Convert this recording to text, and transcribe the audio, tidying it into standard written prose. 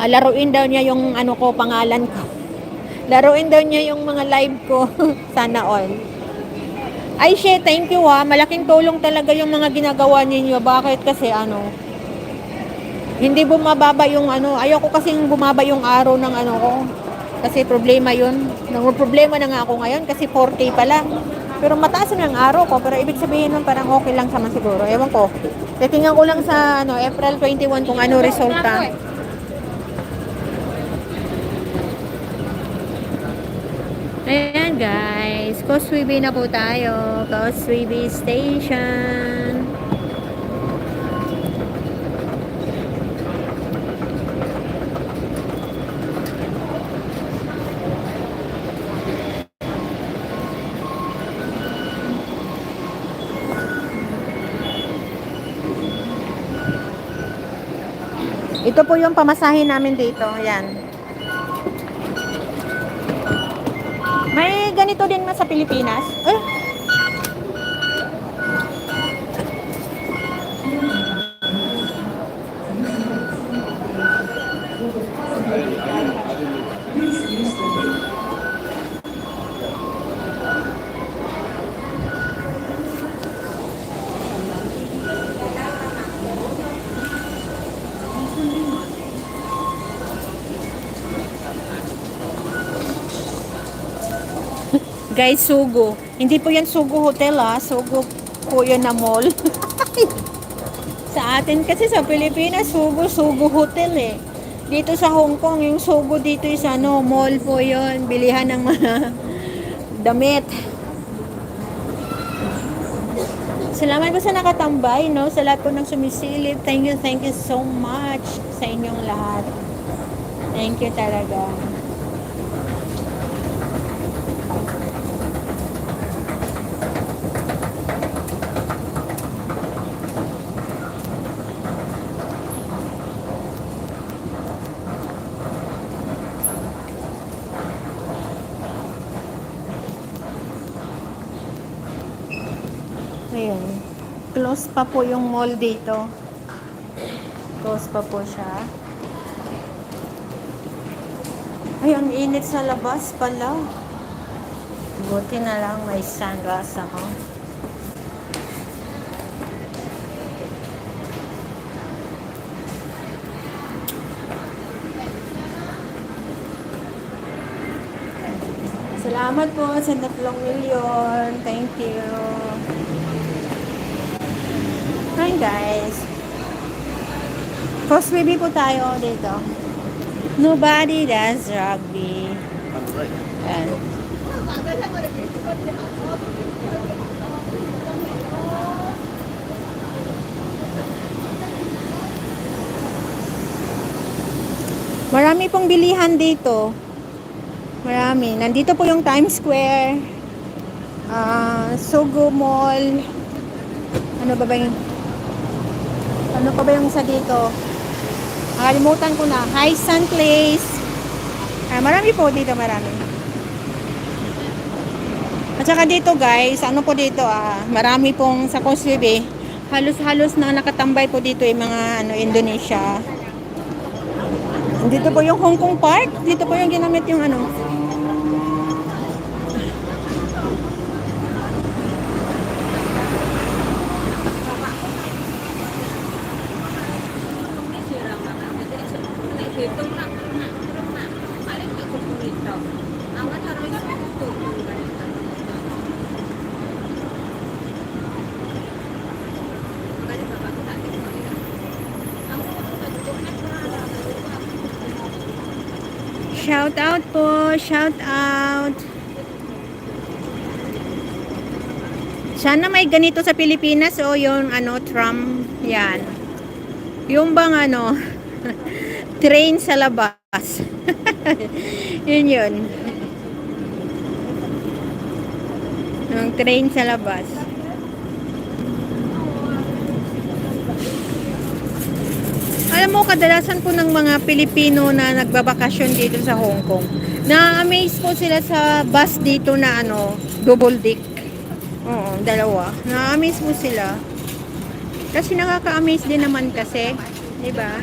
Laruin daw niya yung ano ko, pangalan ko. Laruin daw niya yung mga live ko. Sana all. Ay, shit, thank you ha. Malaking tulong talaga yung mga ginagawa ninyo. Bakit? Kasi ano, hindi bumababa yung ano, ayoko kasing bumaba yung araw ng ano ko. Kasi problema yun. Problema na nga ako ngayon kasi 4K pa lang. Pero mataas na ang araw ko. Pero ibig sabihin nun parang okay lang sama siguro. Ewan ko. Titingnan ko lang sa ano, April 21 kung ano resulta. Ayan guys. Causeway Bay na po tayo. Causeway Bay Station. Ito po yung pamasahin namin dito. Ayan. May ganito din sa Pilipinas. Eh? Guys, Sugo. Hindi po yan Sugo Hotel ha. Sugo po yun na mall. Sa atin kasi sa Pilipinas, Sugo Hotel eh. Dito sa Hong Kong, yung Sugo dito is ano, mall po yun. Bilihan ng mga damit. Salamat po sa nakatambay, no? Sa lahat po ng sumisilip. Thank you so much sa inyong lahat. Thank you talaga. Ayun. Close pa po yung mall dito. Close pa po siya. Ay, ang init sa labas pala. Buti na lang may sunglass ako. Salamat po sa 3,000,000. Thank you. Hi guys. Causeway Bay po tayo dito. Nobody does rugby. Ayan. Marami pong bilihan dito. Marami. Nandito po yung Times Square. Sogo Mall. Ano ba yung ano pa ba yung isa dito? Nakalimutan ko na. Hysan Place. Marami po dito, marami. At saka dito guys, ano po dito marami pong sa Causeway Bay. Halos-halos na nakatambay po dito yung mga Indonesia. Dito po yung Hong Kong Park. Dito po yung ginamit yung ano. Shout out po, shout out. Sana may ganito sa Pilipinas yung tram, yan. Yung bang train sa labas. yun. Yung train sa labas. Alam mo, kadalasan po ng mga Pilipino na nagbabakasyon dito sa Hong Kong, na-amaze po sila sa bus dito na double deck. Oo, dalawa. Na-amaze po sila. Kasi nakaka-amaze din naman kasi, 'di ba?